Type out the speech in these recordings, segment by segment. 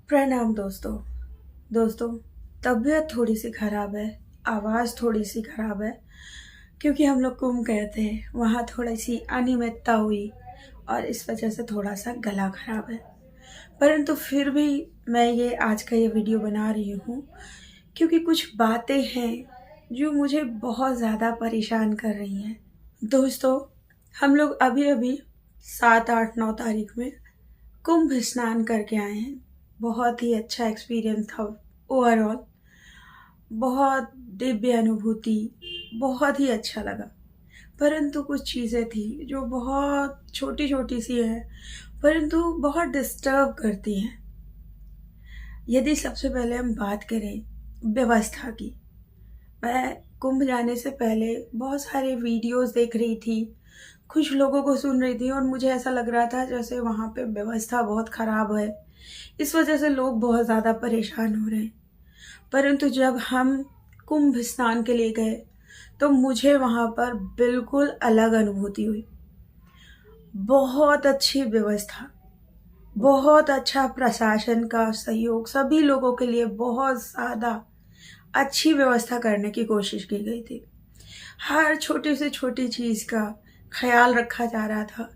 प्रणाम दोस्तों। तबीयत थोड़ी सी ख़राब है, आवाज़ थोड़ी सी ख़राब है क्योंकि हम लोग कुंभ गए थे। वहाँ थोड़ी सी अनियमितता हुई और इस वजह से थोड़ा सा गला ख़राब है। परंतु फिर भी मैं ये आज का ये वीडियो बना रही हूँ क्योंकि कुछ बातें हैं जो मुझे बहुत ज़्यादा परेशान कर रही हैं। दोस्तों, हम लोग अभी-अभी 7, 8, 9 तारीख में कुंभ स्नान करके आए हैं। बहुत ही अच्छा एक्सपीरियंस था ओवरऑल। बहुत दिव्य अनुभूति, बहुत ही अच्छा लगा। परंतु कुछ चीज़ें थी जो बहुत छोटी-छोटी सी हैं, परंतु बहुत डिस्टर्ब करती हैं। यदि सबसे पहले हम बात करें व्यवस्था की, मैं कुंभ जाने से पहले बहुत सारे वीडियोस देख रही थी, कुछ लोगों को सुन रही थी और मुझे ऐसा लग रहा था जैसे वहाँ पे व्यवस्था बहुत ख़राब है। इस वजह से लोग बहुत ज़्यादा परेशान हो रहे हैं। परंतु जब हम कुंभ स्नान के लिए गए, तो मुझे वहाँ पर बिल्कुल अलग अनुभूति हुई। बहुत अच्छी व्यवस्था, बहुत अच्छा प्रशासन का सहयोग, सभी लोगों के लिए बहुत ज़्यादा अच्छी व्यवस्था करने की कोशिश की गई थी। हर छोटी से छोटी चीज़ का ख़्याल रखा जा रहा था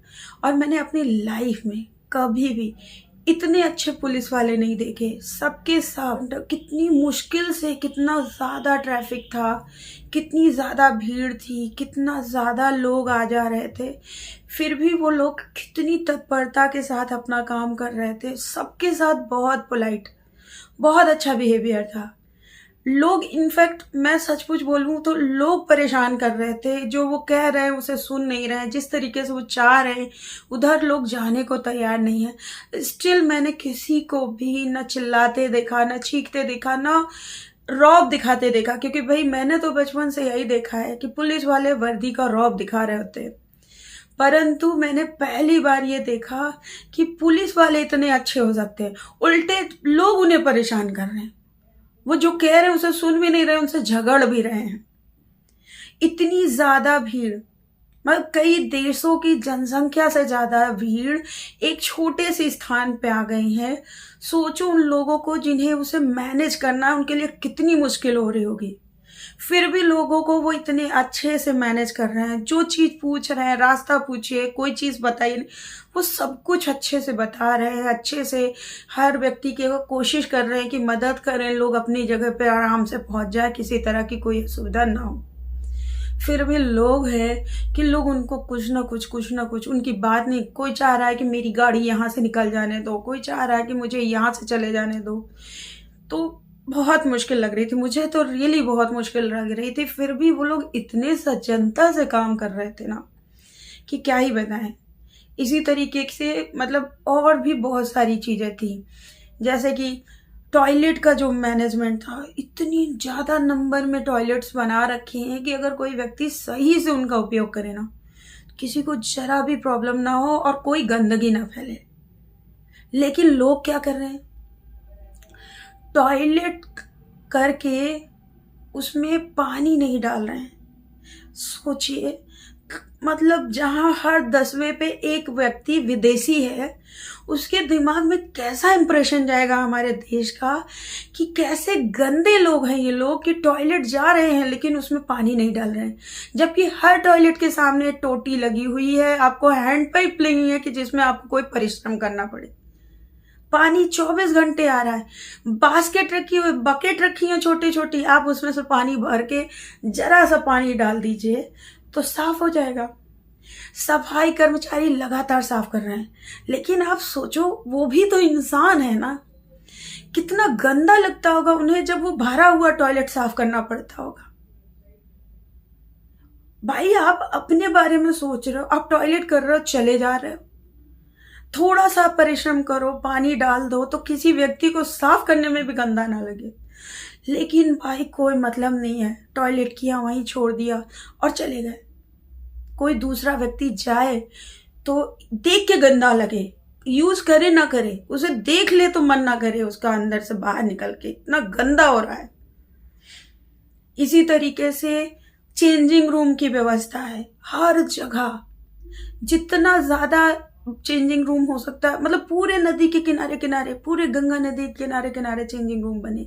और मैंने अपनी लाइफ में कभी भी इतने अच्छे पुलिस वाले नहीं देखे। सबके साथ कितनी मुश्किल से, कितना ज़्यादा ट्रैफिक था, कितनी ज़्यादा भीड़ थी, कितना ज़्यादा लोग आ जा रहे थे, फिर भी वो लोग कितनी तत्परता के साथ अपना काम कर रहे थे। सबके साथ बहुत पोलाइट, बहुत अच्छा बिहेवियर था। लोग, इनफैक्ट मैं सच-मुच बोलूँ तो लोग परेशान कर रहे थे, जो वो कह रहे हैं उसे सुन नहीं रहे हैं, जिस तरीके से वो चाह रहे हैं उधर लोग जाने को तैयार नहीं हैं। स्टिल मैंने किसी को भी ना चिल्लाते देखा, ना चीखते देखा, ना रौब दिखाते देखा, क्योंकि भई मैंने तो बचपन से यही देखा है कि पुलिस वाले वर्दी का रौब दिखा रहे होते हैं। परंतु मैंने पहली बार ये देखा कि पुलिस वाले इतने अच्छे हो सकते हैं, उल्टे लोग उन्हें परेशान कर रहे हैं। वो जो कह रहे हैं उसे सुन भी नहीं रहे, उनसे झगड़ भी रहे हैं। इतनी ज़्यादा भीड़, मतलब कई देशों की जनसंख्या से ज़्यादा भीड़ एक छोटे से स्थान पे आ गई है। सोचो उन लोगों को जिन्हें उसे मैनेज करना है, उनके लिए कितनी मुश्किल हो रही होगी। फिर भी लोगों को वो इतने अच्छे से मैनेज कर रहे हैं। जो चीज़ पूछ रहे हैं, रास्ता पूछिए, कोई चीज़ बताइए, वो सब कुछ अच्छे से बता रहे हैं। अच्छे से हर व्यक्ति की वो कोशिश कर रहे हैं कि मदद करें, लोग अपनी जगह पे आराम से पहुँच जाए, किसी तरह की कोई असुविधा ना हो। फिर भी लोग हैं कि लोग उनको कुछ ना कुछ उनकी बात नहीं। कोई चाह रहा है कि मेरी गाड़ी यहाँ से निकल जाने दो, कोई चाह रहा है कि मुझे यहाँ से चले जाने दो। तो बहुत मुश्किल लग रही थी, मुझे तो रियली बहुत मुश्किल लग रही थी। फिर भी वो लोग इतने सज्जनता से काम कर रहे थे ना कि क्या ही बताएं। इसी तरीके से मतलब और भी बहुत सारी चीज़ें थी, जैसे कि टॉयलेट का जो मैनेजमेंट था, इतनी ज़्यादा नंबर में टॉयलेट्स बना रखे हैं कि अगर कोई व्यक्ति सही से उनका उपयोग करे ना, किसी को ज़रा भी प्रॉब्लम ना हो और कोई गंदगी ना फैले। लेकिन लोग क्या कर रहे हैं, टॉयलेट करके उसमें पानी नहीं डाल रहे हैं। सोचिए, मतलब जहाँ हर 10वें पे एक व्यक्ति विदेशी है, उसके दिमाग में कैसा इंप्रेशन जाएगा हमारे देश का कि कैसे गंदे लोग हैं ये लोग, कि टॉयलेट जा रहे हैं लेकिन उसमें पानी नहीं डाल रहे हैं। जबकि हर टॉयलेट के सामने टोटी लगी हुई है, आपको हैंड पाइप लगी है कि जिसमें आपको कोई परिश्रम करना पड़े। पानी 24 घंटे आ रहा है। बास्केट रखी हुई, बकेट रखी है छोटी छोटी, आप उसमें से पानी भर के जरा सा पानी डाल दीजिए तो साफ हो जाएगा। सफाई कर्मचारी लगातार साफ कर रहे हैं, लेकिन आप सोचो वो भी तो इंसान है ना, कितना गंदा लगता होगा उन्हें जब वो भरा हुआ टॉयलेट साफ करना पड़ता होगा। भाई, आप अपने बारे में सोच रहे हो, आप टॉयलेट कर रहे हो, चले जा रहे हो, थोड़ा सा परिश्रम करो, पानी डाल दो तो किसी व्यक्ति को साफ करने में भी गंदा ना लगे। लेकिन भाई कोई मतलब नहीं है, टॉयलेट किया वहीं छोड़ दिया और चले गए। कोई दूसरा व्यक्ति जाए तो देख के गंदा लगे, यूज करे ना करे, उसे देख ले तो मन ना करे उसका अंदर से बाहर निकल के, इतना गंदा हो रहा है। इसी तरीके से चेंजिंग रूम की व्यवस्था है हर जगह। जितना ज्यादा चेंजिंग रूम हो सकता है, मतलब पूरे नदी के किनारे किनारे, पूरे गंगा नदी के किनारे किनारे चेंजिंग रूम बने।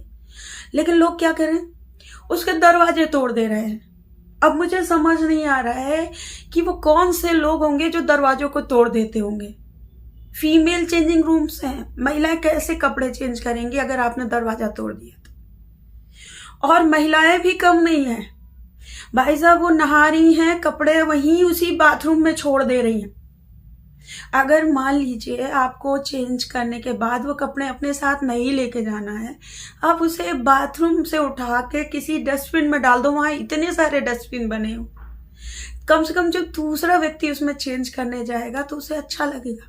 लेकिन लोग क्या करें, उसके दरवाजे तोड़ दे रहे हैं। अब मुझे समझ नहीं आ रहा है कि वो कौन से लोग होंगे जो दरवाजों को तोड़ देते होंगे। फीमेल चेंजिंग रूम्स हैं, महिलाएं कैसे कपड़े चेंज करेंगी अगर आपने दरवाजा तोड़ दिया तो। और महिलाएं भी कम नहीं है भाई साहब, वो नहा रही हैं, कपड़े वहीं उसी बाथरूम में छोड़ दे रही हैं। अगर मान लीजिए आपको चेंज करने के बाद वो कपड़े अपने साथ नहीं लेके जाना है, आप उसे बाथरूम से उठा के किसी डस्टबिन में डाल दो। वहां इतने सारे डस्टबिन बने हो, कम से कम जब दूसरा व्यक्ति उसमें चेंज करने जाएगा तो उसे अच्छा लगेगा।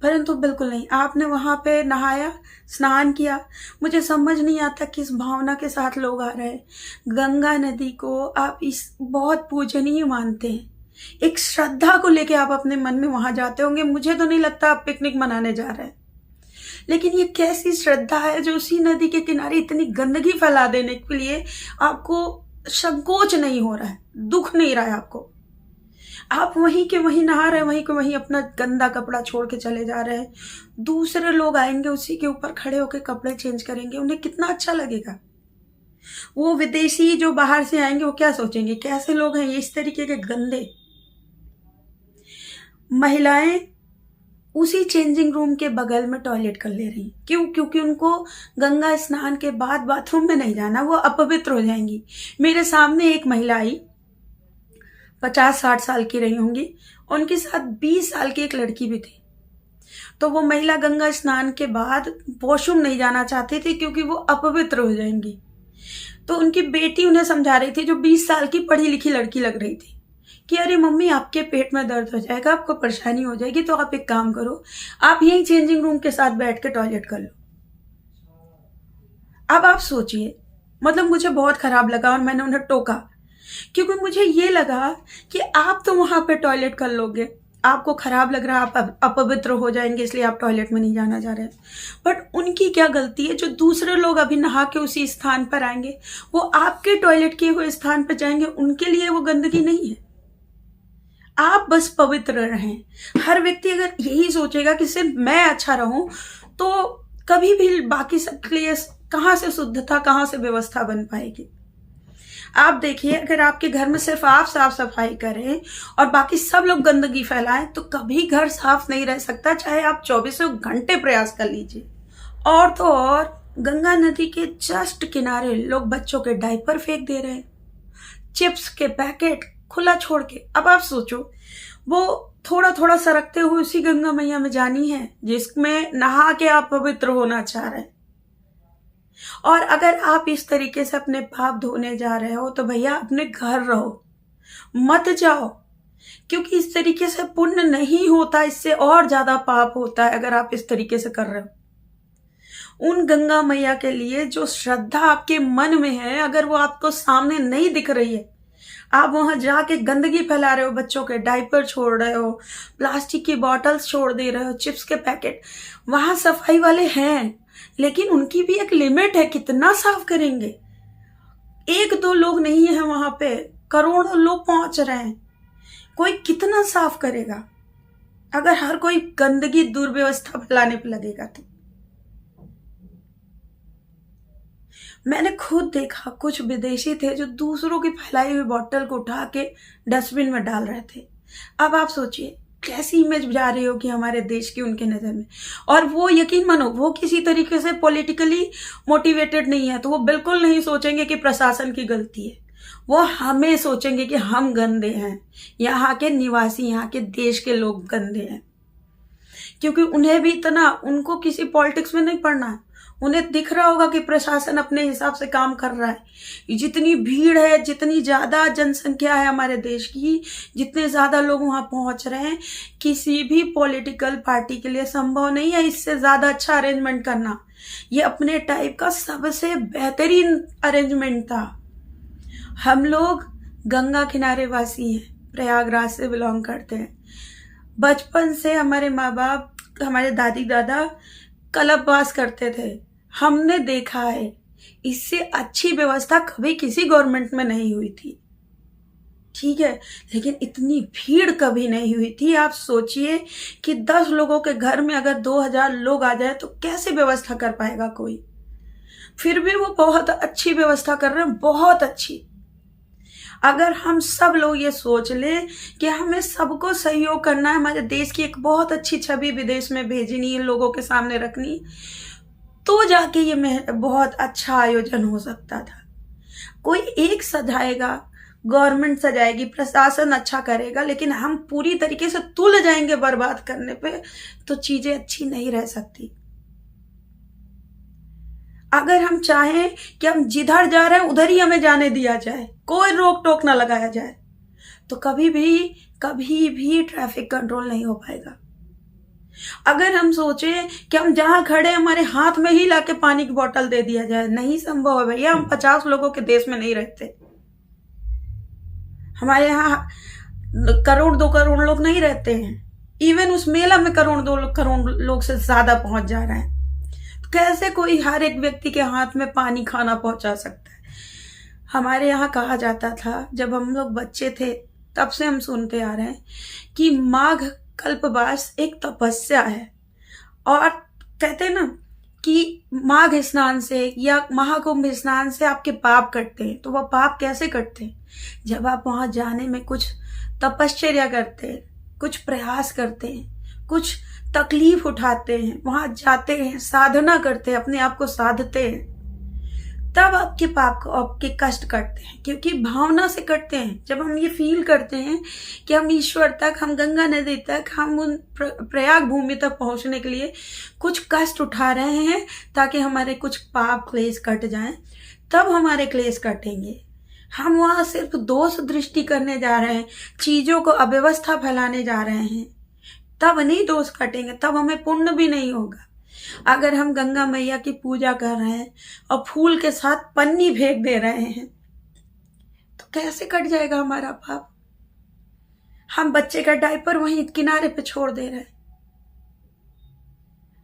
परंतु बिल्कुल नहीं, आपने वहां पे नहाया, स्नान किया। मुझे समझ नहीं आता किस भावना के साथ लोग आ रहे हैं। गंगा नदी को आप इस बहुत पूजनीय मानते हैं, एक श्रद्धा को लेके आप अपने मन में वहां जाते होंगे। मुझे तो नहीं लगता आप पिकनिक मनाने जा रहे हैं। लेकिन ये कैसी श्रद्धा है जो उसी नदी के किनारे इतनी गंदगी फैला देने के लिए आपको संकोच नहीं हो रहा है, दुख नहीं रहा है आपको। आप वहीं के वहीं नहा रहे हैं, वहीं के वहीं अपना गंदा कपड़ा छोड़ के चले जा रहे हैं। दूसरे लोग आएंगे, उसी के ऊपर खड़े होकर कपड़े चेंज करेंगे, उन्हें कितना अच्छा लगेगा। वो विदेशी जो बाहर से आएंगे वो क्या सोचेंगे, कैसे लोग हैं ये, इस तरीके के गंदे। महिलाएं उसी चेंजिंग रूम के बगल में टॉयलेट कर ले रही। क्यों? क्योंकि उनको गंगा स्नान के बाद बाथरूम में नहीं जाना, वो अपवित्र हो जाएंगी। मेरे सामने एक महिला आई, 50-60 साल की रही होंगी, उनके साथ 20 साल की एक लड़की भी थी। तो वो महिला गंगा स्नान के बाद वॉशरूम नहीं जाना चाहती थी क्योंकि वो अपवित्र हो जाएंगी। तो उनकी बेटी उन्हें समझा रही थी, जो 20 साल की पढ़ी लिखी लड़की लग रही थी, कि अरे मम्मी आपके पेट में दर्द हो जाएगा, आपको परेशानी हो जाएगी, तो आप एक काम करो, आप यहीं चेंजिंग रूम के साथ बैठ के टॉयलेट कर लो। अब आप सोचिए, मतलब मुझे बहुत खराब लगा और मैंने उन्हें टोका, क्योंकि मुझे ये लगा कि आप तो वहां पे टॉयलेट कर लोगे, आपको खराब लग रहा है, आप अपवित्र हो जाएंगे इसलिए आप टॉयलेट में नहीं जाना चाह रहे। बट उनकी क्या गलती है, जो दूसरे लोग अभी नहा के उसी स्थान पर आएंगे, वो आपके टॉयलेट किए हुए स्थान पर जाएंगे, उनके लिए वो गंदगी नहीं है। आप बस पवित्र रहें। हर व्यक्ति अगर यही सोचेगा कि सिर्फ मैं अच्छा रहूं, तो कभी भी बाकी सबके लिए कहां से शुद्धता, कहां से व्यवस्था बन पाएगी। आप देखिए, अगर आपके घर में सिर्फ आप साफ सफाई करें और बाकी सब लोग गंदगी फैलाएं, तो कभी घर साफ नहीं रह सकता, चाहे आप 24 घंटे प्रयास कर लीजिए। और तो और, गंगा नदी के जस्ट किनारे लोग बच्चों के डायपर फेंक दे रहे हैं, चिप्स के पैकेट खुला छोड़ के। अब आप सोचो, वो थोड़ा थोड़ा सरकते हुए उसी गंगा मैया में जानी है जिसमें नहा के आप पवित्र होना चाह रहे हैं। और अगर आप इस तरीके से अपने पाप धोने जा रहे हो तो भैया अपने घर रहो, मत जाओ, क्योंकि इस तरीके से पुण्य नहीं होता, इससे और ज्यादा पाप होता है अगर आप इस तरीके से कर रहे हो। उन गंगा मैया के लिए जो श्रद्धा आपके मन में है, अगर वो आपको सामने नहीं दिख रही है, आप वहां जाके गंदगी फैला रहे हो, बच्चों के डायपर छोड़ रहे हो, प्लास्टिक की बॉटल्स छोड़ दे रहे हो, चिप्स के पैकेट। वहां सफाई वाले हैं, लेकिन उनकी भी एक लिमिट है, कितना साफ करेंगे। 1-2 लोग नहीं है वहां पे, करोड़ों लोग पहुंच रहे हैं, कोई कितना साफ करेगा अगर हर कोई गंदगी दुर्व्यवस्था फैलाने पे लगेगा तो। मैंने खुद देखा, कुछ विदेशी थे जो दूसरों की फैलाई हुई बोतल को उठा के डस्टबिन में डाल रहे थे। अब आप सोचिए कैसी इमेज जा रही होगी हमारे देश की उनके नजर में। और वो, यकीन मानो, वो किसी तरीके से पॉलिटिकली मोटिवेटेड नहीं है, तो वो बिल्कुल नहीं सोचेंगे कि प्रशासन की गलती है, वो हमें सोचेंगे कि हम गंदे हैं, यहाँ के निवासी, यहाँ के देश के लोग गंदे हैं। क्योंकि उन्हें भी इतना, उनको किसी पॉलिटिक्स में नहीं पड़ना है, उन्हें दिख रहा होगा कि प्रशासन अपने हिसाब से काम कर रहा है। जितनी भीड़ है, जितनी ज्यादा जनसंख्या है हमारे देश की, जितने ज्यादा लोग वहां पहुंच रहे हैं, किसी भी पॉलिटिकल पार्टी के लिए संभव नहीं है इससे ज्यादा अच्छा अरेंजमेंट करना। ये अपने टाइप का सबसे बेहतरीन अरेंजमेंट था। हम लोग गंगा किनारे वासी हैं, प्रयागराज से बिलोंग करते हैं। बचपन से हमारे माँ बाप, हमारे दादी दादा कल्पवास करते थे, हमने देखा है, इससे अच्छी व्यवस्था कभी किसी गवर्नमेंट में नहीं हुई थी। ठीक है, लेकिन इतनी भीड़ कभी नहीं हुई थी। आप सोचिए कि 10 लोगों के घर में अगर 2000 लोग आ जाए तो कैसे व्यवस्था कर पाएगा कोई। फिर भी वो बहुत अच्छी व्यवस्था कर रहे हैं, बहुत अच्छी। अगर हम सब लोग ये सोच लें कि हमें सबको सहयोग करना है, हमारे देश की एक बहुत अच्छी छवि विदेश में भेजनी है, लोगों के सामने रखनी, तो जाके ये बहुत अच्छा आयोजन हो सकता था। कोई एक सजाएगा, गवर्नमेंट सजाएगी, प्रशासन अच्छा करेगा, लेकिन हम पूरी तरीके से तुल जाएंगे बर्बाद करने पे, तो चीजें अच्छी नहीं रह सकती। अगर हम चाहें कि हम जिधर जा रहे हैं उधर ही हमें जाने दिया जाए, कोई रोक टोक ना लगाया जाए, तो कभी भी ट्रैफिक कंट्रोल नहीं हो पाएगा। अगर हम सोचें कि हम जहां खड़े हमारे हाथ में ही लाके पानी की बोतल दे दिया जाए, नहीं संभव है भैया। हम 50 लोगों के देश में नहीं रहते। हमारे यहाँ करोड़ 2 करोड़ लोग नहीं रहते हैं। इवन उस मेला में करोड़ 2 करोड़ लोग से ज्यादा पहुंच जा रहे हैं। तो कैसे कोई हर एक व्यक्ति के हाथ में पानी खाना पहुंचा सकता है? हमारे यहाँ कहा जाता था, जब हम लोग बच्चे थे तब से हम सुनते आ रहे हैं कि माघ कल्पवास एक तपस्या है। और कहते हैं ना कि माघ स्नान से या महाकुंभ स्नान से आपके पाप कटते हैं। तो वह पाप कैसे कटते हैं? जब आप वहां जाने में कुछ तपश्चर्या करते हैं, कुछ प्रयास करते हैं, कुछ तकलीफ उठाते हैं, वहां जाते हैं, साधना करते हैं, अपने आप को साधते हैं, तब आपके पाप को, आपके कष्ट कटते हैं। क्योंकि भावना से कटते हैं। जब हम ये फील करते हैं कि हम ईश्वर तक, हम गंगा नदी तक, हम उन प्रयाग भूमि तक पहुंचने के लिए कुछ कष्ट उठा रहे हैं ताकि हमारे कुछ पाप क्लेश कट जाएं, तब हमारे क्लेश कटेंगे। हम वहां सिर्फ दोष दृष्टि करने जा रहे हैं, चीजों को अव्यवस्था फैलाने जा रहे हैं, तब नहीं दोष कटेंगे, तब हमें पुण्य भी नहीं होगा। अगर हम गंगा मैया की पूजा कर रहे हैं और फूल के साथ पन्नी फेंक दे रहे हैं, तो कैसे कट जाएगा हमारा पाप? हम बच्चे का डायपर वहीं किनारे पे छोड़ दे रहे हैं।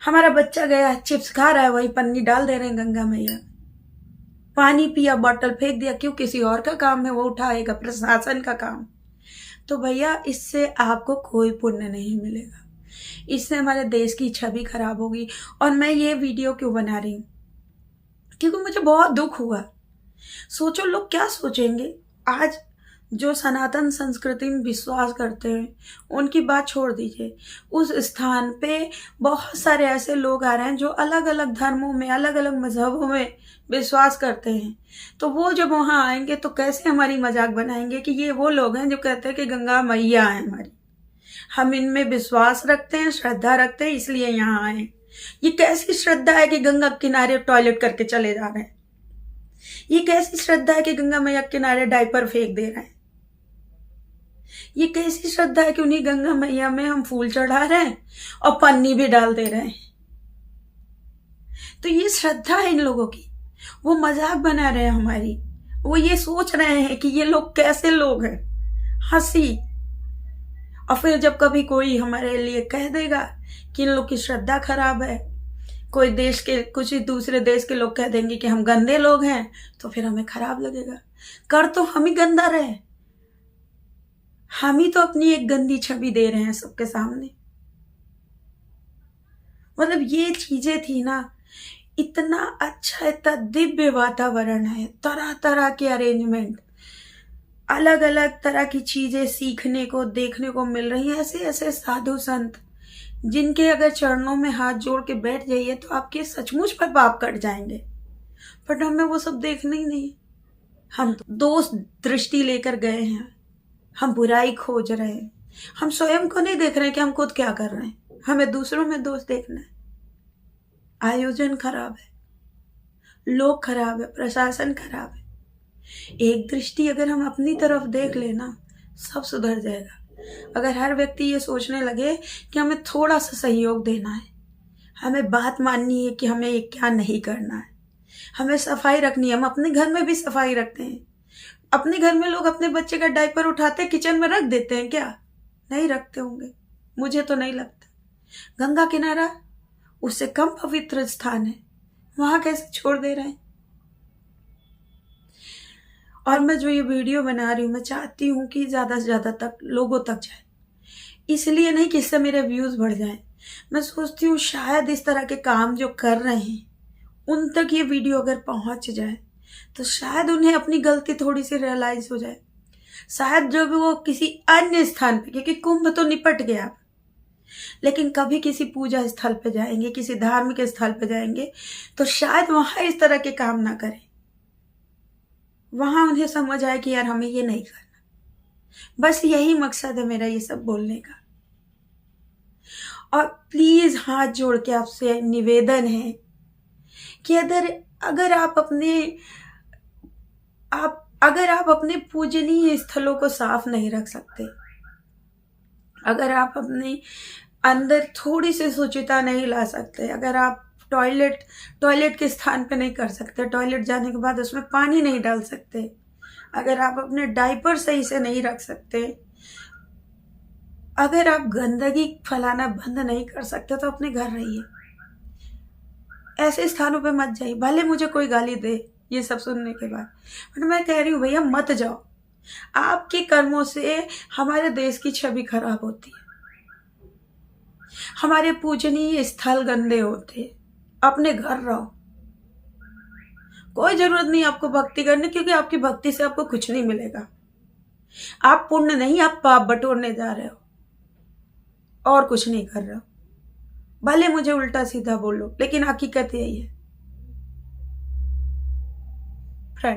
हमारा बच्चा गया चिप्स खा रहा है, वही पन्नी डाल दे रहे हैं गंगा मैया। पानी पिया, बोतल फेंक दिया, क्यों? किसी और का काम है, वो उठाएगा, प्रशासन का काम। तो भैया इससे आपको कोई पुण्य नहीं मिलेगा। इससे हमारे देश की छवि खराब होगी। और मैं ये वीडियो क्यों बना रही हूँ? क्योंकि मुझे बहुत दुख हुआ। सोचो लोग क्या सोचेंगे। आज जो सनातन संस्कृति में विश्वास करते हैं उनकी बात छोड़ दीजिए, उस स्थान पे बहुत सारे ऐसे लोग आ रहे हैं जो अलग अलग धर्मों में, अलग अलग मजहबों में विश्वास करते हैं। तो वो जब वहां आएंगे तो कैसे हमारी मजाक बनाएंगे कि ये वो लोग हैं जो कहते हैं कि गंगा मैया है हमारी, हम इनमें विश्वास रखते हैं, श्रद्धा रखते हैं, इसलिए यहाँ आए। ये कैसी श्रद्धा है कि गंगा किनारे टॉयलेट करके चले जा रहे हैं? ये कैसी श्रद्धा है कि गंगा मैया किनारे डायपर फेंक दे रहे हैं? ये कैसी श्रद्धा है कि उन्हीं गंगा मैया में हम फूल चढ़ा रहे हैं और पन्नी भी डाल दे रहे हैं? तो ये श्रद्धा है इन लोगों की। वो मजाक बना रहे हैं हमारी। वो ये सोच रहे हैं कि ये लोग कैसे लोग हैं, हंसी। और फिर जब कभी कोई हमारे लिए कह देगा कि इन लोग की श्रद्धा खराब है, कोई देश के, कुछ दूसरे देश के लोग कह देंगे कि हम गंदे लोग हैं, तो फिर हमें खराब लगेगा। कर तो हम ही गंदा रहे, हम ही तो अपनी एक गंदी छवि दे रहे हैं सबके सामने। मतलब ये चीजें थी ना, इतना अच्छा, इतना दिव्य वातावरण है, तरह तरह के अरेंजमेंट, अलग अलग तरह की चीजें सीखने को, देखने को मिल रही है। ऐसे ऐसे साधु संत जिनके अगर चरणों में हाथ जोड़ के बैठ जाइए तो आपके सचमुच पर पाप कट जाएंगे। बट हमें वो सब देखना ही नहीं। हम दोष दृष्टि लेकर गए हैं, हम बुराई खोज रहे हैं, हम स्वयं को नहीं देख रहे हैं कि हम खुद क्या कर रहे हैं, हमें दूसरों में दोष देखना है। आयोजन खराब है, लोग खराब है, प्रशासन खराब है। एक दृष्टि अगर हम अपनी तरफ देख लेना, सब सुधर जाएगा। अगर हर व्यक्ति ये सोचने लगे कि हमें थोड़ा सा सहयोग देना है, हमें बात माननी है कि हमें ये क्या नहीं करना है, हमें सफाई रखनी है। हम अपने घर में भी सफाई रखते हैं। अपने घर में लोग अपने बच्चे का डायपर उठाते किचन में रख देते हैं क्या? नहीं रखते होंगे, मुझे तो नहीं लगता। गंगा किनारा उससे कम पवित्र स्थान है, वहां कैसे छोड़ दे रहे हैं? और मैं जो ये वीडियो बना रही हूँ, मैं चाहती हूँ कि ज़्यादा से ज़्यादा तक लोगों तक जाए। इसलिए नहीं कि इससे मेरे व्यूज़ बढ़ जाएं। मैं सोचती हूँ शायद इस तरह के काम जो कर रहे हैं उन तक ये वीडियो अगर पहुंच जाए तो शायद उन्हें अपनी गलती थोड़ी सी रियलाइज हो जाए। शायद जब वो किसी अन्य स्थान पे, क्योंकि कुंभ तो निपट गया, लेकिन कभी किसी पूजा स्थल पे जाएंगे, किसी धार्मिक स्थल पे जाएंगे, तो शायद वहां इस तरह के काम ना करें। वहां उन्हें समझ आए कि यार हमें ये नहीं करना। बस यही मकसद है मेरा ये सब बोलने का। और प्लीज हाथ जोड़ के आपसे निवेदन है कि अगर आप अपने पूजनीय स्थलों को साफ नहीं रख सकते, अगर आप अपने अंदर थोड़ी सी शुचिता नहीं ला सकते, अगर आप टॉयलेट के स्थान पे नहीं कर सकते, टॉयलेट जाने के बाद उसमें पानी नहीं डाल सकते, अगर आप अपने डायपर सही से नहीं रख सकते, अगर आप गंदगी फैलाना बंद नहीं कर सकते, तो अपने घर रहिए। ऐसे स्थानों पे मत जाइए। भले मुझे कोई गाली दे ये सब सुनने के बाद, बट मैं कह रही हूँ भैया मत जाओ। आपके कर्मों से हमारे देश की छवि खराब होती है, हमारे पूजनीय स्थल गंदे होते। अपने घर रहो। कोई जरूरत नहीं आपको भक्ति करने, क्योंकि आपकी भक्ति से आपको कुछ नहीं मिलेगा। आप पुण्य नहीं, आप पाप बटोरने जा रहे हो और कुछ नहीं कर रहे हो। भले मुझे उल्टा सीधा बोलो, लेकिन हकीकत यही है।